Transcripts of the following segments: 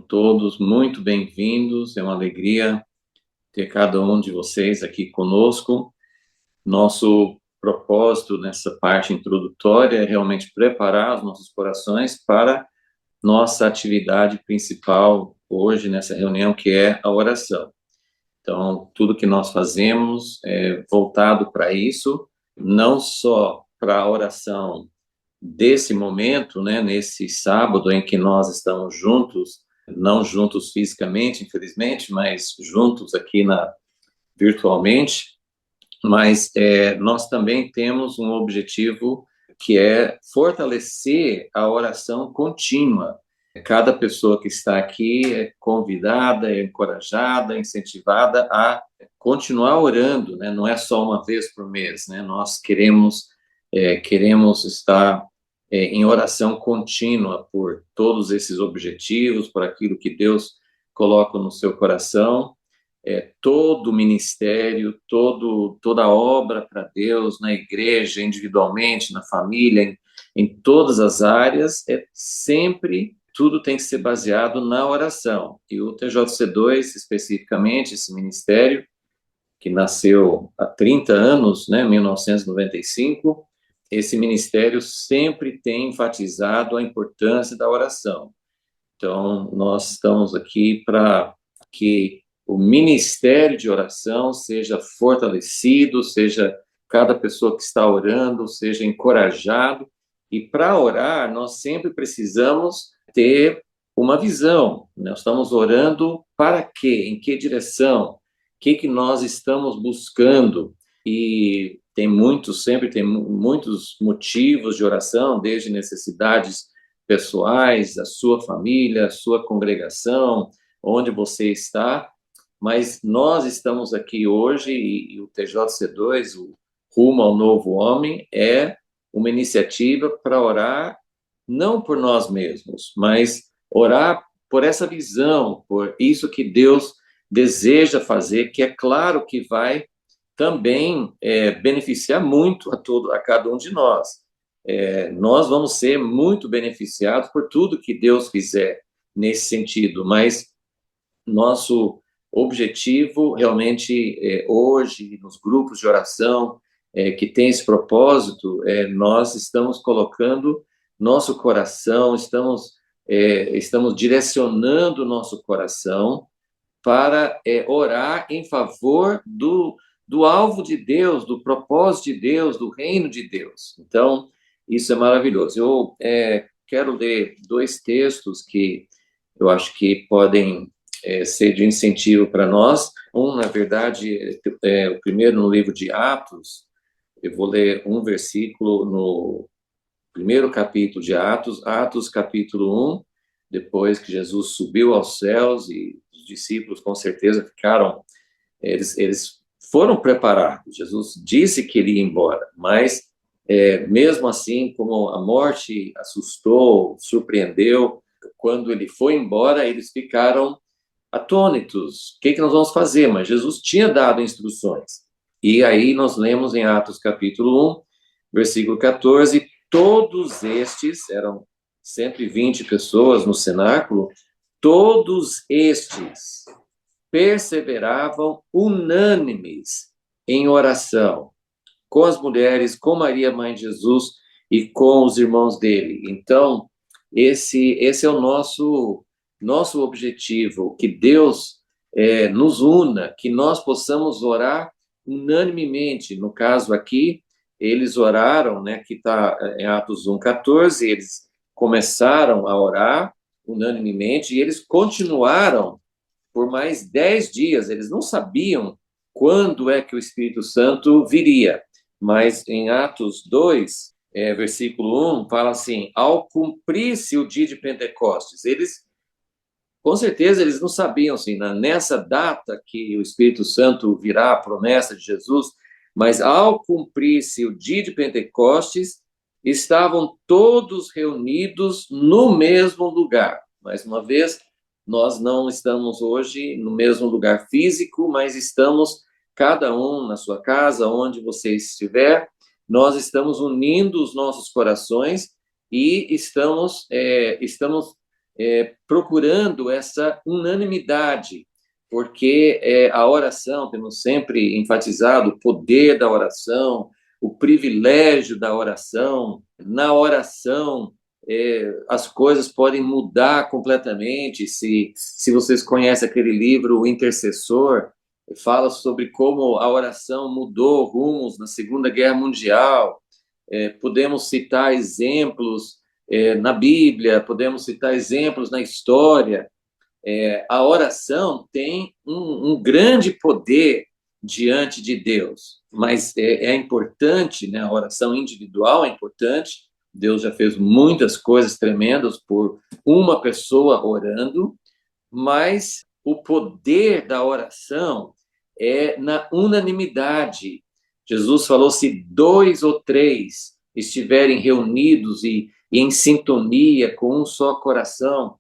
todos muito bem-vindos. É uma alegria ter cada um de vocês aqui conosco. Nosso propósito nessa parte introdutória é realmente preparar os nossos corações para nossa atividade principal hoje nessa reunião, que é a oração. Então, tudo que nós fazemos é voltado para isso, não só para a oração desse momento, né, nesse sábado em que nós estamos juntos, não juntos fisicamente, infelizmente, mas juntos aqui virtualmente, mas nós também temos um objetivo que é fortalecer a oração contínua. Cada pessoa que está aqui é convidada, é encorajada, incentivada a continuar orando, né? Não é só uma vez por mês, né? Nós queremos estar em oração contínua por todos esses objetivos, por aquilo que Deus coloca no seu coração, todo o ministério, toda obra para Deus, na igreja, individualmente, na família, em todas as áreas, sempre tudo tem que ser baseado na oração. E o TJC2, especificamente, esse ministério, que nasceu há 30 anos, né, 1995, esse ministério sempre tem enfatizado a importância da oração. Então, nós estamos aqui para que o ministério de oração seja fortalecido, seja cada pessoa que está orando, seja encorajado. E para orar, nós sempre precisamos ter uma visão. Nós estamos orando para quê? Em que direção? O que nós estamos buscando? E sempre tem muitos motivos de oração, desde necessidades pessoais, a sua família, a sua congregação, onde você está, mas nós estamos aqui hoje e o TJC2, o Rumo ao Novo Homem, é uma iniciativa para orar não por nós mesmos, mas orar por essa visão, por isso que Deus deseja fazer, que é claro que vai também beneficiar muito a cada um de nós. Nós vamos ser muito beneficiados por tudo que Deus fizer nesse sentido, mas nosso objetivo realmente hoje, nos grupos de oração, que tem esse propósito, nós estamos colocando nosso coração, estamos direcionando o nosso coração para orar em favor do alvo de Deus, do propósito de Deus, do reino de Deus. Então, isso é maravilhoso. Eu quero ler dois textos que eu acho que podem ser de incentivo para nós. Na verdade, o primeiro no livro de Atos. Eu vou ler um versículo no primeiro capítulo de Atos, Atos capítulo 1, depois que Jesus subiu aos céus e os discípulos com certeza eles foram preparados. Jesus disse que ele ia embora, mas mesmo assim, como a morte assustou, surpreendeu, quando ele foi embora, eles ficaram atônitos. O que nós vamos fazer? Mas Jesus tinha dado instruções. E aí nós lemos em Atos capítulo 1, versículo 14, todos estes, eram 120 pessoas no cenáculo, todos estes perseveravam unânimes em oração, com as mulheres, com Maria, mãe de Jesus, e com os irmãos dele. Então, esse é o nosso objetivo, que Deus nos una, que nós possamos orar unanimemente. No caso aqui, eles oraram, né, que está em Atos 1:14, eles começaram a orar unanimemente, e eles continuaram por mais 10 dias. Eles não sabiam quando é que o Espírito Santo viria, mas em Atos 2, versículo 1, fala assim: ao cumprir-se o dia de Pentecostes, com certeza, eles não sabiam, assim, nessa data que o Espírito Santo virá, a promessa de Jesus, mas ao cumprir-se o dia de Pentecostes, estavam todos reunidos no mesmo lugar. Mais uma vez, nós não estamos hoje no mesmo lugar físico, mas estamos, cada um na sua casa, onde você estiver, nós estamos unindo os nossos corações e estamos procurando essa unanimidade, porque a oração, temos sempre enfatizado o poder da oração, o privilégio da oração. Na oração, as coisas podem mudar completamente. Se vocês conhecem aquele livro, O Intercessor, fala sobre como a oração mudou rumos na Segunda Guerra Mundial. Podemos citar exemplos na Bíblia, podemos citar exemplos na história. A oração tem um grande poder diante de Deus, mas é importante, né? A oração individual é importante. Deus já fez muitas coisas tremendas por uma pessoa orando, mas o poder da oração é na unanimidade. Jesus falou: se 2 ou 3 estiverem reunidos e em sintonia com um só coração.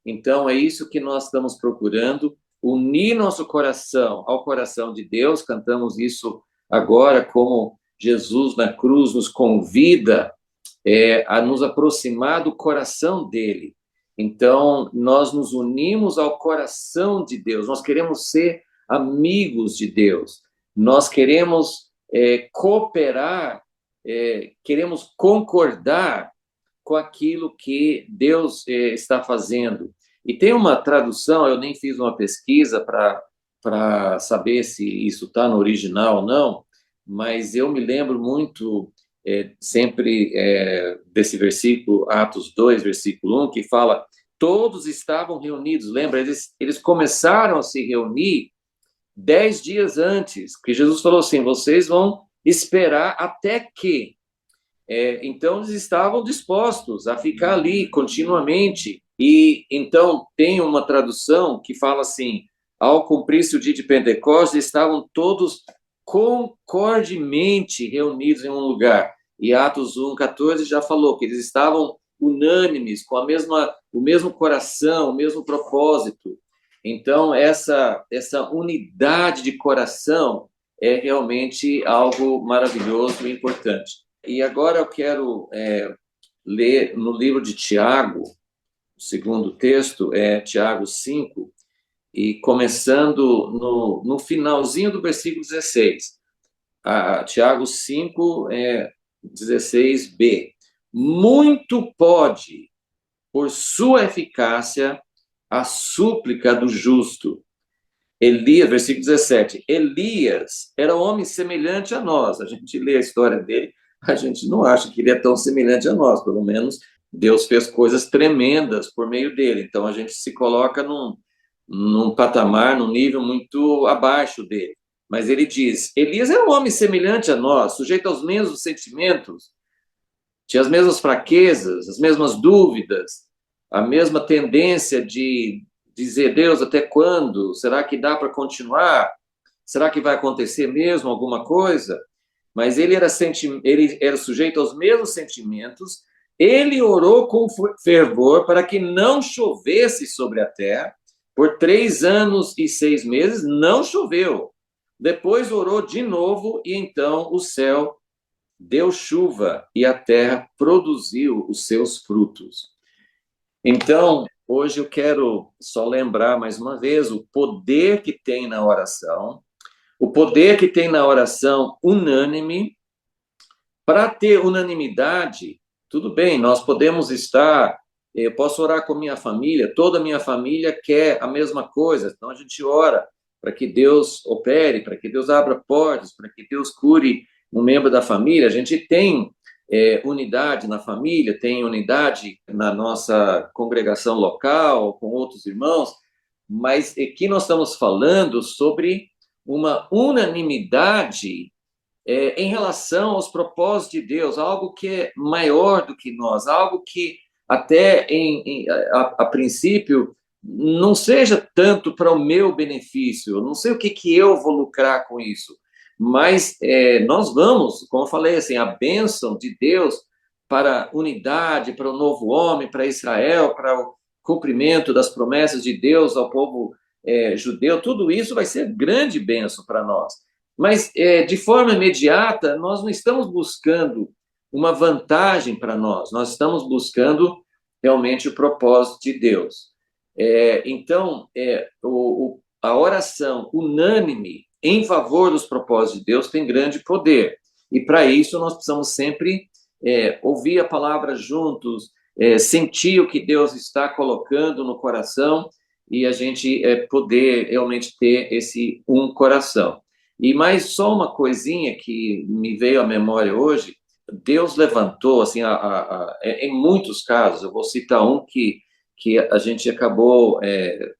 Então, é isso que nós estamos procurando, unir nosso coração ao coração de Deus. Cantamos isso agora, como Jesus na cruz nos convida a nos aproximar do coração dele. Então, nós nos unimos ao coração de Deus, nós queremos ser amigos de Deus, nós queremos cooperar, queremos concordar com aquilo que Deus está fazendo. E tem uma tradução, eu nem fiz uma pesquisa para saber se isso está no original ou não, mas eu me lembro muito sempre desse versículo, Atos 2, versículo 1, que fala: todos estavam reunidos. Lembra, eles começaram a se reunir 10 dias antes, que Jesus falou assim: vocês vão esperar até que. Então, eles estavam dispostos a ficar ali continuamente. E então, tem uma tradução que fala assim: ao cumprir-se o dia de Pentecostes, estavam todos concordemente reunidos em um lugar. E Atos 1:14 já falou que eles estavam unânimes, com o mesmo coração, o mesmo propósito. Então, essa unidade de coração é realmente algo maravilhoso e importante. E agora eu quero ler no livro de Tiago, o segundo texto é Tiago 5, e começando no finalzinho do versículo 16. Tiago 5, 16b. Muito pode, por sua eficácia, a súplica do justo. Elias, versículo 17. Elias era um homem semelhante a nós. A gente lê a história dele, a gente não acha que ele é tão semelhante a nós. Pelo menos Deus fez coisas tremendas por meio dele. Então a gente se coloca num patamar, num nível muito abaixo dele. Mas ele diz: Elias era um homem semelhante a nós, sujeito aos mesmos sentimentos, tinha as mesmas fraquezas, as mesmas dúvidas, a mesma tendência de dizer: Deus, até quando? Será que dá para continuar? Será que vai acontecer mesmo alguma coisa? Mas ele era sujeito aos mesmos sentimentos. Ele orou com fervor para que não chovesse sobre a terra. Por 3 anos e 6 meses não choveu. Depois orou de novo e então o céu deu chuva e a terra produziu os seus frutos. Então, hoje eu quero só lembrar mais uma vez o poder que tem na oração, o poder que tem na oração unânime. Para ter unanimidade, tudo bem, nós podemos estar, eu posso orar com minha família, toda a minha família quer a mesma coisa, então a gente ora para que Deus opere, para que Deus abra portas, para que Deus cure um membro da família. A gente tem unidade na família, tem unidade na nossa congregação local, com outros irmãos, mas aqui nós estamos falando sobre uma unanimidade em relação aos propósitos de Deus, algo que é maior do que nós, algo que até a princípio não seja tanto para o meu benefício, eu não sei o que eu vou lucrar com isso, mas nós vamos, como eu falei, assim, a bênção de Deus para a unidade, para o novo homem, para Israel, para o cumprimento das promessas de Deus ao povo judeu, tudo isso vai ser grande bênção para nós. Mas, de forma imediata, nós não estamos buscando uma vantagem para nós, nós estamos buscando realmente o propósito de Deus. Então, a oração unânime em favor dos propósitos de Deus tem grande poder. E para isso nós precisamos sempre ouvir a palavra juntos, sentir o que Deus está colocando no coração e a gente poder realmente ter esse um coração. E mais só uma coisinha que me veio à memória hoje, Deus levantou, assim, em muitos casos, eu vou citar um que a gente acabou,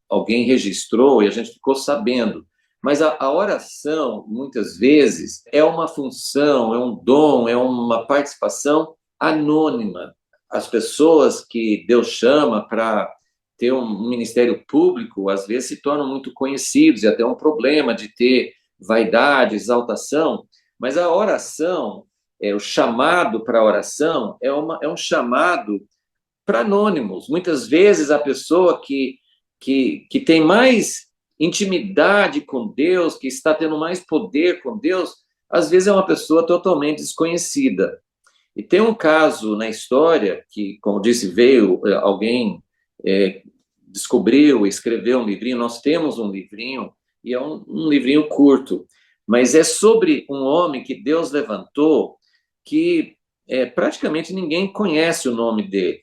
alguém registrou e a gente ficou sabendo, mas a oração, muitas vezes, é uma função, é um dom, é uma participação anônima. As pessoas que Deus chama para ter um ministério público, às vezes se tornam muito conhecidos, e até um problema de ter vaidade, exaltação, mas a oração, o chamado para a oração, é um chamado para anônimos. Muitas vezes a pessoa que tem mais intimidade com Deus, que está tendo mais poder com Deus, às vezes é uma pessoa totalmente desconhecida. E tem um caso na história que, como disse, veio alguém, descobriu, escreveu um livrinho, nós temos um livrinho, e é um livrinho curto, mas é sobre um homem que Deus levantou, que praticamente ninguém conhece o nome dele.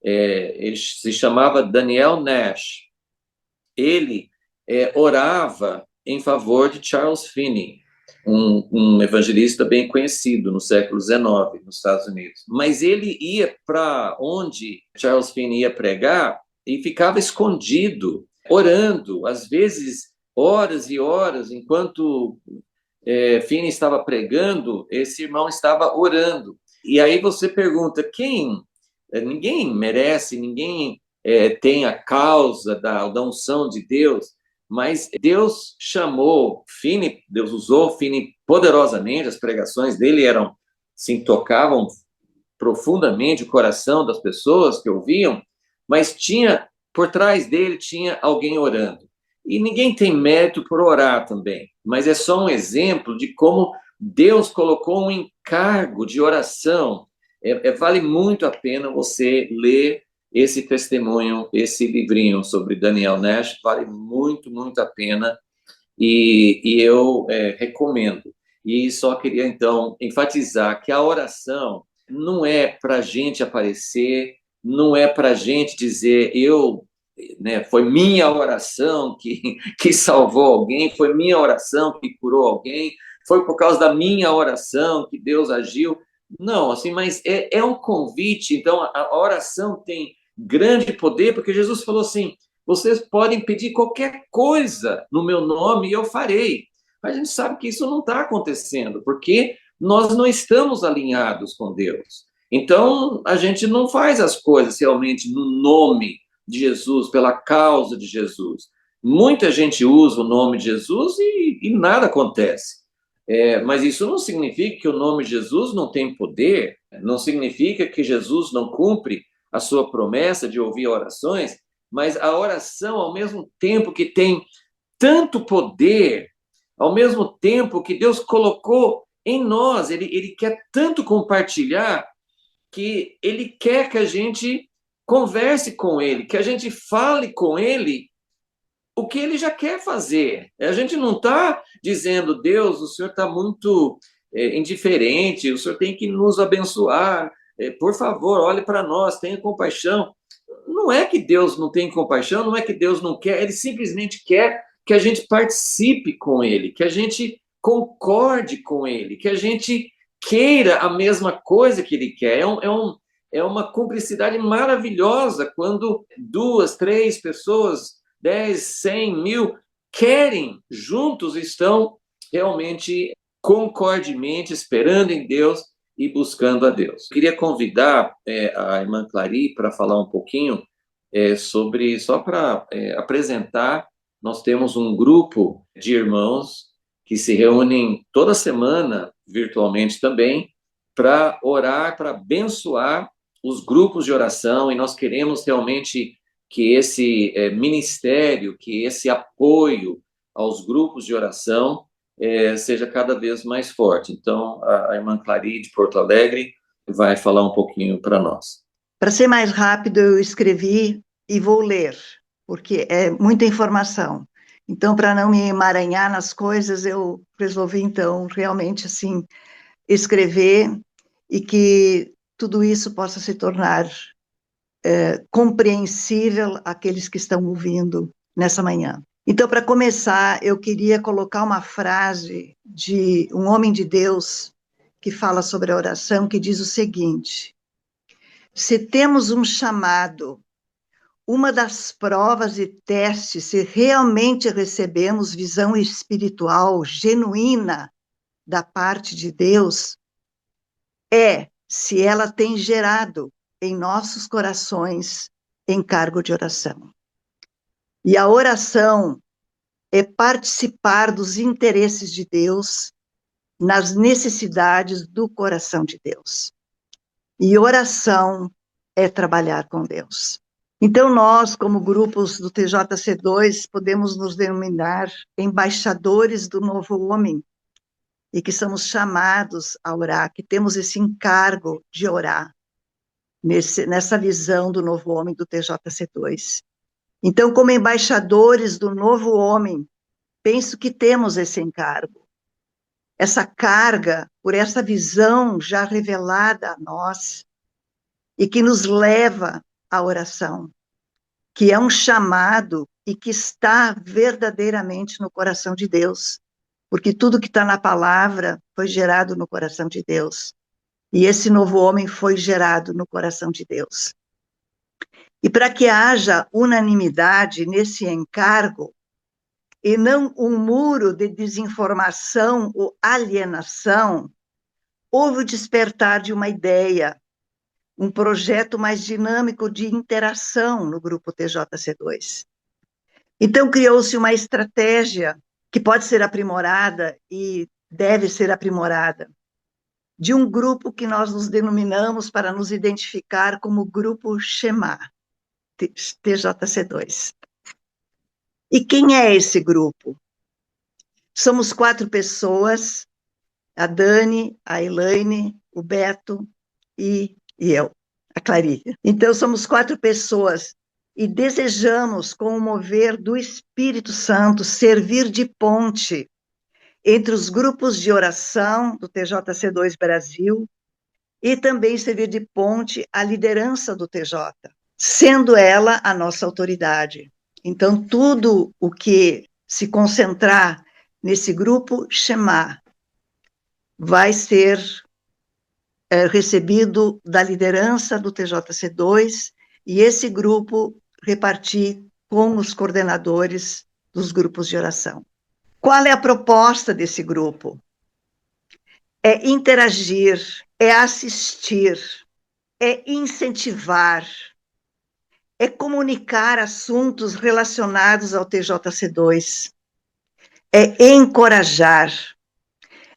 Ele se chamava Daniel Nash. Ele orava em favor de Charles Finney, um evangelista bem conhecido no século XIX, nos Estados Unidos. Mas ele ia para onde Charles Finney ia pregar e ficava escondido, orando, às vezes horas e horas, enquanto Finney estava pregando, esse irmão estava orando. E aí você pergunta, ninguém merece, ninguém tem a causa da unção de Deus, mas Deus chamou Finney, Deus usou Finney poderosamente, as pregações dele tocavam profundamente o coração das pessoas que ouviam, mas por trás dele tinha alguém orando. E ninguém tem mérito por orar também, mas é só um exemplo de como Deus colocou um encargo de oração. Vale muito a pena você ler esse testemunho, esse livrinho sobre Daniel Nash, vale muito, muito a pena, e eu recomendo. E só queria, então, enfatizar que a oração não é para a gente aparecer, não é para a gente dizer, foi minha oração que salvou alguém, foi minha oração que curou alguém, foi por causa da minha oração que Deus agiu. Não, assim, mas é um convite. Então, a oração tem grande poder, porque Jesus falou assim, vocês podem pedir qualquer coisa no meu nome e eu farei. Mas a gente sabe que isso não está acontecendo, porque nós não estamos alinhados com Deus. Então, a gente não faz as coisas realmente no nome de Jesus, pela causa de Jesus. Muita gente usa o nome de Jesus e nada acontece. Mas isso não significa que o nome de Jesus não tem poder, não significa que Jesus não cumpre a sua promessa de ouvir orações, mas a oração, ao mesmo tempo que tem tanto poder, ao mesmo tempo que Deus colocou em nós, ele quer tanto compartilhar, que ele quer que a gente converse com ele, que a gente fale com ele o que ele já quer fazer. A gente não está dizendo, Deus, o Senhor está muito indiferente, o Senhor tem que nos abençoar, por favor, olhe para nós, tenha compaixão. Não é que Deus não tem compaixão, não é que Deus não quer, ele simplesmente quer que a gente participe com ele, que a gente concorde com ele, que a gente queira a mesma coisa que ele quer. É uma cumplicidade maravilhosa quando 2, 3 pessoas, 10, 100, 1000, querem, juntos estão realmente concordemente esperando em Deus e buscando a Deus. Queria convidar a irmã Clary para falar um pouquinho sobre, só para apresentar, nós temos um grupo de irmãos que se reúnem toda semana, virtualmente também, para orar, para abençoar os grupos de oração, e nós queremos realmente que esse ministério, que esse apoio aos grupos de oração seja cada vez mais forte. Então, a irmã Clary, de Porto Alegre, vai falar um pouquinho para nós. Para ser mais rápido, eu escrevi e vou ler, porque é muita informação. Então, para não me emaranhar nas coisas, eu resolvi, então, realmente, assim, escrever e que tudo isso possa se tornar compreensível àqueles que estão ouvindo nessa manhã. Então, para começar, eu queria colocar uma frase de um homem de Deus que fala sobre a oração, que diz o seguinte: se temos um chamado, uma das provas e testes se realmente recebemos visão espiritual genuína da parte de Deus, é se ela tem gerado em nossos corações encargo de oração. E a oração é participar dos interesses de Deus nas necessidades do coração de Deus. E oração é trabalhar com Deus. Então, nós, como grupos do TJC2, podemos nos denominar embaixadores do novo homem, e que somos chamados a orar, que temos esse encargo de orar, nessa visão do novo homem do TJC2. Então, como embaixadores do novo homem, penso que temos esse encargo, essa carga por essa visão já revelada a nós, e que nos leva à oração, que é um chamado e que está verdadeiramente no coração de Deus, porque tudo que está na palavra foi gerado no coração de Deus, e esse novo homem foi gerado no coração de Deus. E para que haja unanimidade nesse encargo, e não um muro de desinformação ou alienação, houve o despertar de uma ideia, um projeto mais dinâmico de interação no grupo TJC2. Então, criou-se uma estratégia que pode ser aprimorada e deve ser aprimorada, de um grupo que nós nos denominamos para nos identificar como Grupo Shema, TJC2. E quem é esse grupo? Somos 4 pessoas, a Dani, a Elaine, o Beto e eu, a Clarinha. Então, somos 4 pessoas e desejamos, com o mover do Espírito Santo, servir de ponte entre os grupos de oração do TJC2 Brasil e também servir de ponte à liderança do TJ, sendo ela a nossa autoridade. Então, tudo o que se concentrar nesse grupo Shema vai ser recebido da liderança do TJC2 e esse grupo repartir com os coordenadores dos grupos de oração. Qual é a proposta desse grupo? É interagir, é assistir, é incentivar, é comunicar assuntos relacionados ao TJC2, é encorajar,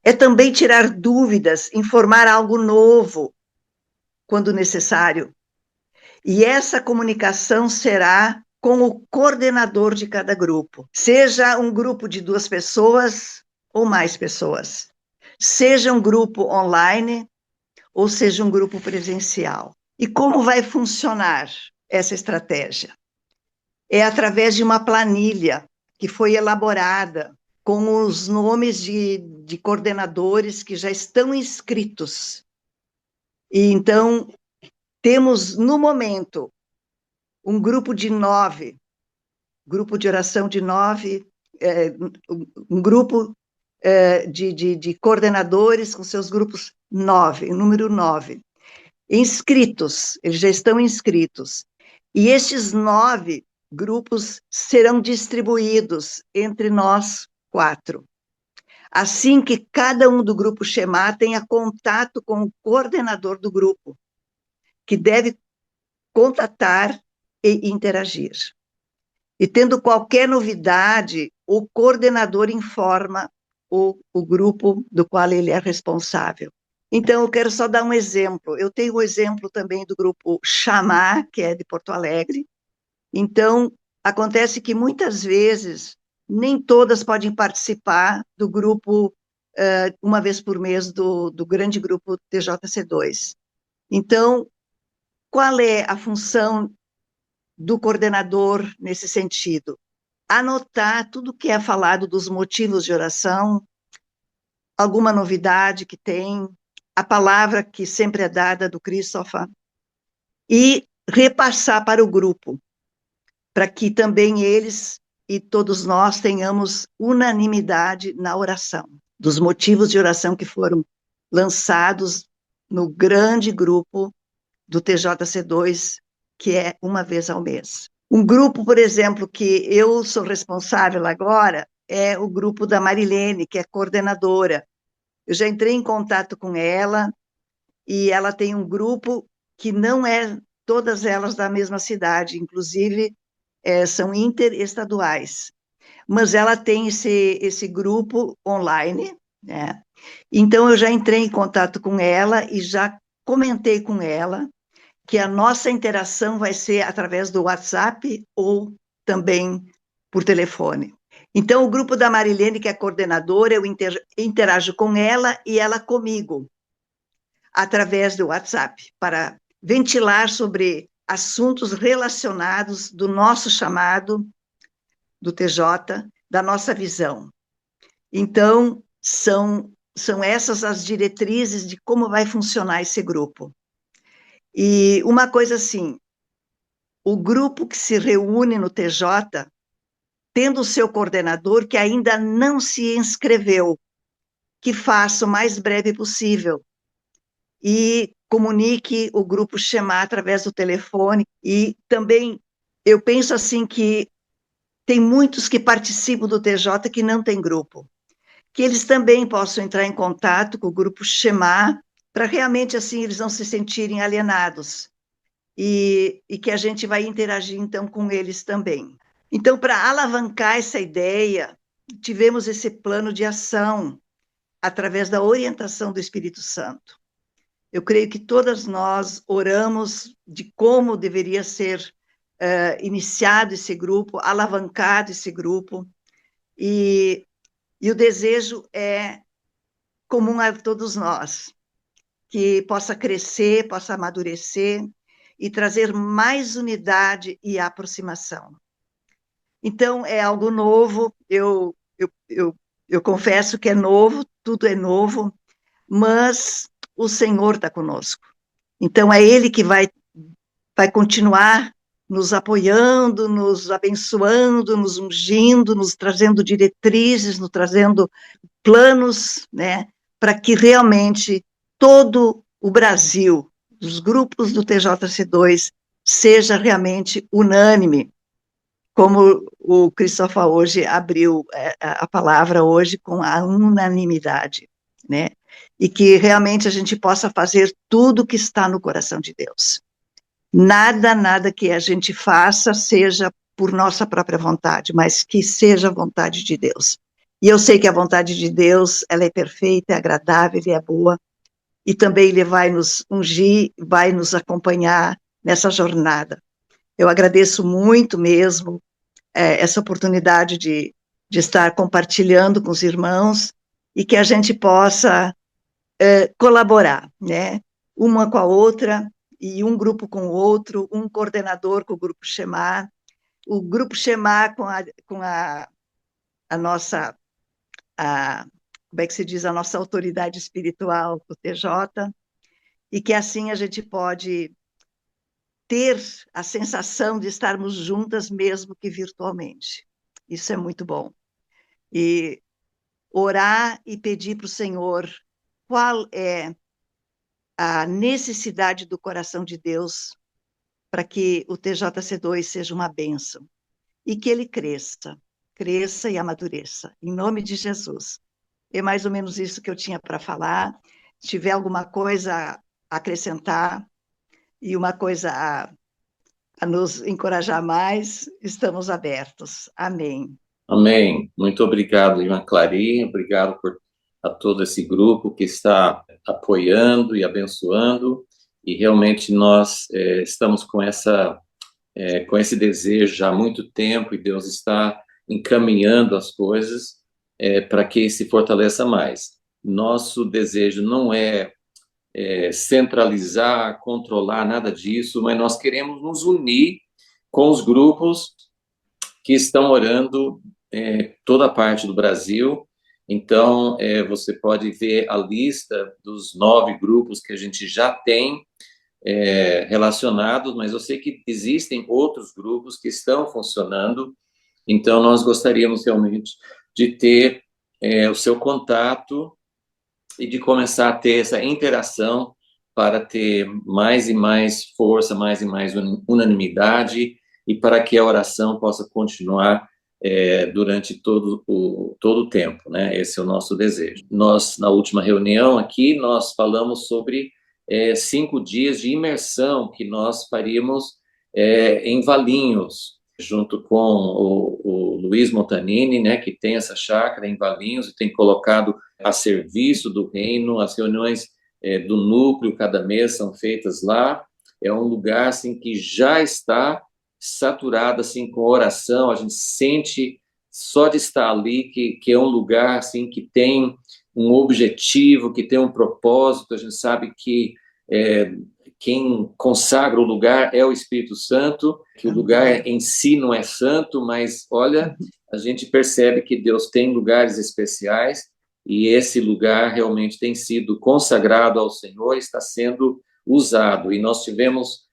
é também tirar dúvidas, informar algo novo, quando necessário. E essa comunicação será com o coordenador de cada grupo, seja um grupo de 2 pessoas ou mais pessoas, seja um grupo online ou seja um grupo presencial. E como vai funcionar essa estratégia? É através de uma planilha que foi elaborada com os nomes de coordenadores que já estão inscritos. E então, temos, no momento, um grupo de 9, grupo de oração de 9, um grupo de coordenadores com seus grupos 9, o número 9. Inscritos, eles já estão inscritos. E estes 9 grupos serão distribuídos entre nós 4. Assim que cada um do grupo Shema tenha contato com o coordenador do grupo, que deve contatar e interagir. E tendo qualquer novidade, o coordenador informa o grupo do qual ele é responsável. Então, eu quero só dar um exemplo. Eu tenho o exemplo também do grupo Chamar, que é de Porto Alegre. Então, acontece que muitas vezes nem todas podem participar do grupo uma vez por mês do grande grupo TJC2. Então, qual é a função do coordenador nesse sentido? Anotar tudo que é falado dos motivos de oração, alguma novidade que tem, a palavra que sempre é dada do Christopher, e repassar para o grupo, para que também eles e todos nós tenhamos unanimidade na oração, dos motivos de oração que foram lançados no grande grupo do TJC2, que é uma vez ao mês. Um grupo, por exemplo, que eu sou responsável agora, é o grupo da Marilene, que é coordenadora. Eu já entrei em contato com ela, e ela tem um grupo que não é todas elas da mesma cidade, inclusive são interestaduais. Mas ela tem esse grupo online, né? Então eu já entrei em contato com ela e já comentei com ela que a nossa interação vai ser através do WhatsApp ou também por telefone. Então, o grupo da Marilene, que é coordenadora, eu interajo com ela e ela comigo, através do WhatsApp, para ventilar sobre assuntos relacionados do nosso chamado, do TJ, da nossa visão. Então, são essas as diretrizes de como vai funcionar esse grupo. E uma coisa assim, o grupo que se reúne no TJ, tendo o seu coordenador que ainda não se inscreveu, que faça o mais breve possível e comunique o grupo Shema através do telefone. E também eu penso assim que tem muitos que participam do TJ que não tem grupo, que eles também possam entrar em contato com o grupo Shema, para realmente assim eles não se sentirem alienados. E que a gente vai interagir, então, com eles também. Então, para alavancar essa ideia, tivemos esse plano de ação através da orientação do Espírito Santo. Eu creio que todas nós oramos de como deveria ser iniciado esse grupo, alavancado esse grupo, e o desejo é comum a todos nós, que possa crescer, possa amadurecer, e trazer mais unidade e aproximação. Então, é algo novo, eu confesso que é novo, tudo é novo, mas o Senhor está conosco. Então, é Ele que vai continuar nos apoiando, nos abençoando, nos ungindo, nos trazendo diretrizes, nos trazendo planos, né, para que realmente todo o Brasil, os grupos do TJC2, seja realmente unânime, como o Christopher hoje abriu a palavra hoje com a unanimidade, né? E que realmente a gente possa fazer tudo que está no coração de Deus. Nada que a gente faça seja por nossa própria vontade, mas que seja a vontade de Deus. E eu sei que a vontade de Deus, ela é perfeita, é agradável e é boa, e também Ele vai nos ungir, vai nos acompanhar nessa jornada. Eu agradeço muito mesmo essa oportunidade de estar compartilhando com os irmãos e que a gente possa colaborar, né? Uma com a outra e um grupo com o outro, um coordenador com o grupo Shema, o grupo Shema com a nossa, como é que se diz, a nossa autoridade espiritual, o TJ, e que assim a gente pode ter a sensação de estarmos juntas, mesmo que virtualmente. Isso é muito bom. E orar e pedir para o Senhor qual é a necessidade do coração de Deus para que o TJC2 seja uma bênção e que ele cresça e amadureça, em nome de Jesus. É mais ou menos isso que eu tinha para falar. Se tiver alguma coisa a acrescentar e uma coisa a nos encorajar mais, estamos abertos. Amém. Amém. Muito obrigado, irmã Clarinha. Obrigado a todo esse grupo que está apoiando e abençoando. E realmente nós estamos com esse desejo já há muito tempo, e Deus está encaminhando as coisas para que se fortaleça mais. Nosso desejo não é centralizar, controlar, nada disso, mas nós queremos nos unir com os grupos que estão orando toda parte do Brasil. Então, você pode ver a lista dos 9 grupos que a gente já tem relacionados, mas eu sei que existem outros grupos que estão funcionando, então nós gostaríamos realmente de ter o seu contato e de começar a ter essa interação para ter mais e mais força, mais e mais unanimidade, e para que a oração possa continuar durante todo o tempo, né? Esse é o nosso desejo. Nós, na última reunião aqui, nós falamos sobre 5 dias de imersão que nós faríamos em Valinhos, junto com o Luiz Montanini, né, que tem essa chácara em Valinhos e tem colocado a serviço do reino. As reuniões do núcleo cada mês são feitas lá. É um lugar assim que já está saturado assim com oração. A gente sente só de estar ali que é um lugar assim que tem um objetivo, que tem um propósito. A gente sabe que quem consagra o lugar é o Espírito Santo, que o lugar em si não é santo, mas olha, a gente percebe que Deus tem lugares especiais, e esse lugar realmente tem sido consagrado ao Senhor, está sendo usado. E nós tivemos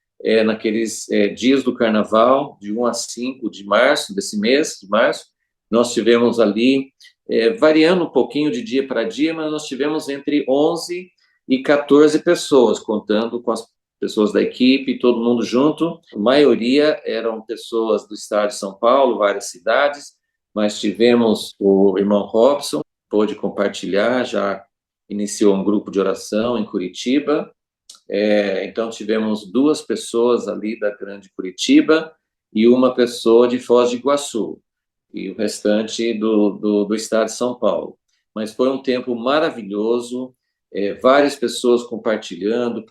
naqueles dias do Carnaval, de 1 a 5 de março, desse mês de março, nós tivemos ali, variando um pouquinho de dia para dia, mas nós tivemos entre 11 e 14 pessoas, contando com as pessoas da equipe, todo mundo junto. A maioria eram pessoas do estado de São Paulo, várias cidades, mas tivemos o irmão Robson, pôde compartilhar, já iniciou um grupo de oração em Curitiba. Então tivemos 2 pessoas ali da Grande Curitiba e uma pessoa de Foz do Iguaçu, e o restante do estado de São Paulo. Mas foi um tempo maravilhoso, várias pessoas compartilhando,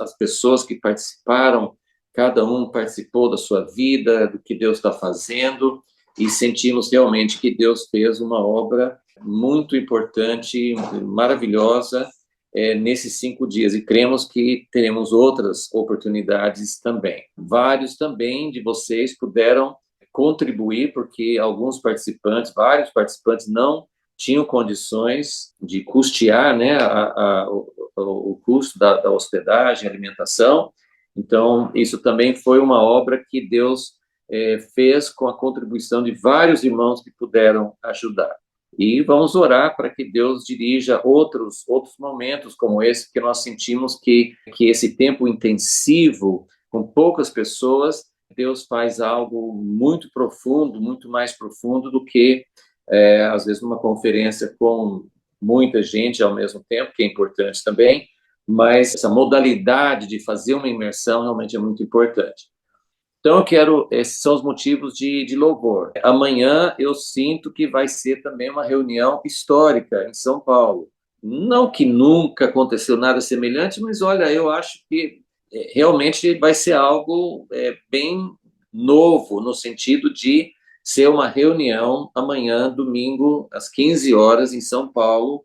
as pessoas que participaram, cada um participou da sua vida, do que Deus está fazendo, e sentimos realmente que Deus fez uma obra muito importante, maravilhosa, nesses 5 dias, e cremos que teremos outras oportunidades também. Vários também de vocês puderam contribuir, porque vários participantes não tinham condições de custear, né, o custo da hospedagem, alimentação. Então, isso também foi uma obra que Deus fez com a contribuição de vários irmãos que puderam ajudar. E vamos orar para que Deus dirija outros momentos como esse, porque nós sentimos que esse tempo intensivo, com poucas pessoas, Deus faz algo muito profundo, muito mais profundo do que, às vezes, numa conferência com muita gente ao mesmo tempo, que é importante também, mas essa modalidade de fazer uma imersão realmente é muito importante. Então, esses são os motivos de louvor. Amanhã eu sinto que vai ser também uma reunião histórica em São Paulo. Não que nunca aconteceu nada semelhante, mas olha, eu acho que realmente vai ser algo bem novo, no sentido de ser uma reunião amanhã, domingo, às 15 horas, em São Paulo,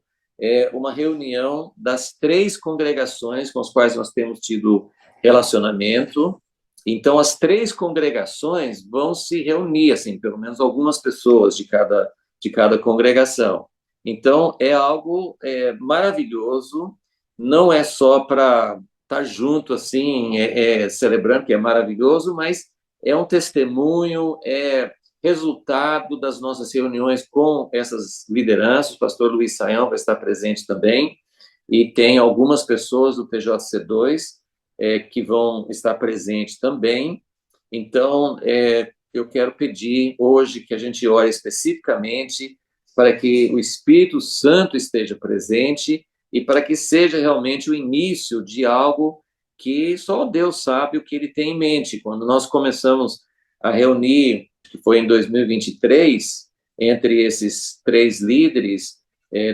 uma reunião das 3 congregações com as quais nós temos tido relacionamento. Então, as 3 congregações vão se reunir, assim, pelo menos algumas pessoas de cada congregação. Então, é algo maravilhoso, não é só para estar junto, assim, celebrando, que é maravilhoso, mas é um testemunho, é resultado das nossas reuniões com essas lideranças. O pastor Luiz Saião vai estar presente também, e tem algumas pessoas do PJC2 que vão estar presentes também. Então, eu quero pedir hoje que a gente ore especificamente para que o Espírito Santo esteja presente e para que seja realmente o início de algo que só Deus sabe o que Ele tem em mente. Quando nós começamos a reunir, que foi em 2023, entre esses 3 líderes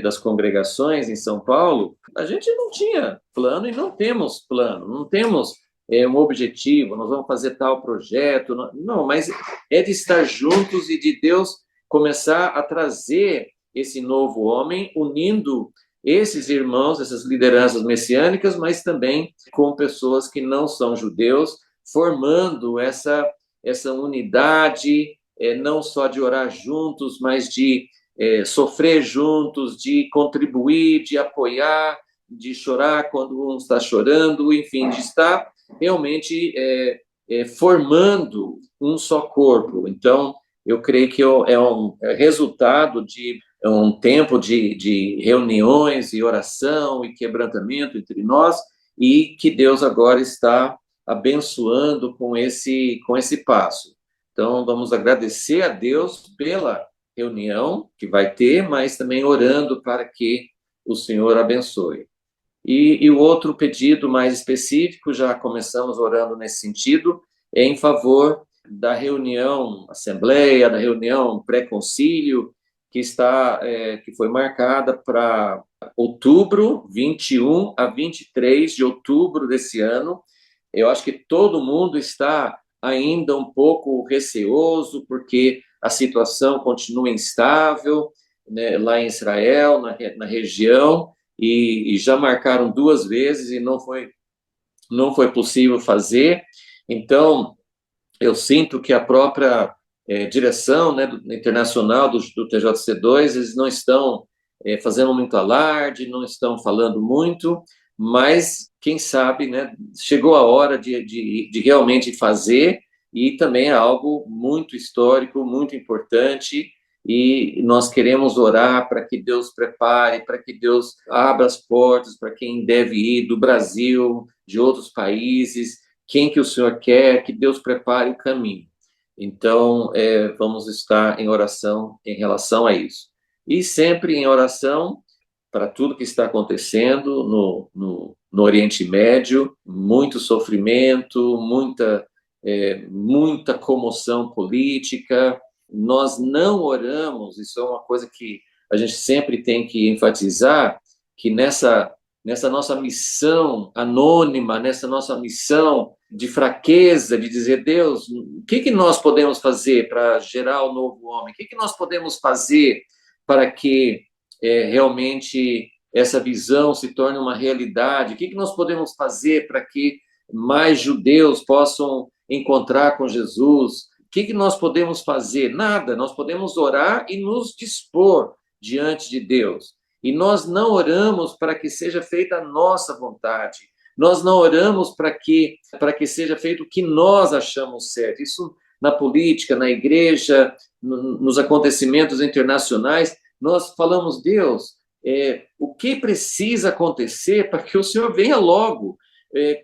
das congregações em São Paulo, a gente não tinha plano e não temos plano, não temos um objetivo, nós vamos fazer tal projeto, não, mas é de estar juntos e de Deus começar a trazer esse novo homem, unindo esses irmãos, essas lideranças messiânicas, mas também com pessoas que não são judeus, formando essa unidade, não só de orar juntos, mas de sofrer juntos, de contribuir, de apoiar, de chorar quando um está chorando, enfim, de estar realmente formando um só corpo. Então, eu creio que é um resultado de um tempo de reuniões e oração e quebrantamento entre nós, e que Deus agora está abençoando com esse passo. Então, vamos agradecer a Deus pela reunião que vai ter, mas também orando para que o Senhor abençoe. E o outro pedido mais específico, já começamos orando nesse sentido, é em favor da reunião assembleia, da reunião pré-concílio, que foi marcada para outubro, 21 a 23 de outubro desse ano. Eu acho que todo mundo está ainda um pouco receoso, porque a situação continua instável, né, lá em Israel, na região, e já marcaram 2 vezes e não foi possível fazer. Então, eu sinto que a própria direção, né, internacional do TJC2, eles não estão fazendo muito alarde, não estão falando muito, mas quem sabe, né, chegou a hora de realmente fazer, e também é algo muito histórico, muito importante, e nós queremos orar para que Deus prepare, para que Deus abra as portas para quem deve ir do Brasil, de outros países, quem que o Senhor quer, que Deus prepare o caminho. Então, vamos estar em oração em relação a isso. E sempre em oração para tudo que está acontecendo no Oriente Médio, muito sofrimento, muita comoção política. Nós não oramos, isso é uma coisa que a gente sempre tem que enfatizar, que nessa nossa missão anônima, nessa nossa missão de fraqueza, de dizer, Deus, o que nós podemos fazer para gerar o novo homem? O que nós podemos fazer para que realmente essa visão se torne uma realidade? O que nós podemos fazer para que mais judeus possam encontrar com Jesus? O que nós podemos fazer? Nada, nós podemos orar e nos dispor diante de Deus. E nós não oramos para que seja feita a nossa vontade. Nós não oramos para que seja feito o que nós achamos certo. Isso na política, na igreja, nos acontecimentos internacionais, nós falamos, Deus, o que precisa acontecer para que o Senhor venha logo?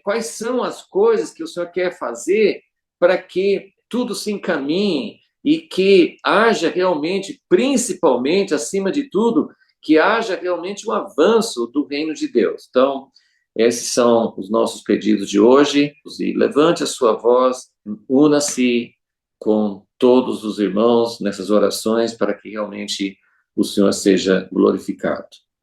Quais são as coisas que o Senhor quer fazer para que tudo se encaminhe e que haja realmente, principalmente, acima de tudo, que haja realmente um avanço do reino de Deus. Então, esses são os nossos pedidos de hoje. E levante a sua voz, una-se com todos os irmãos nessas orações para que realmente o Senhor seja glorificado.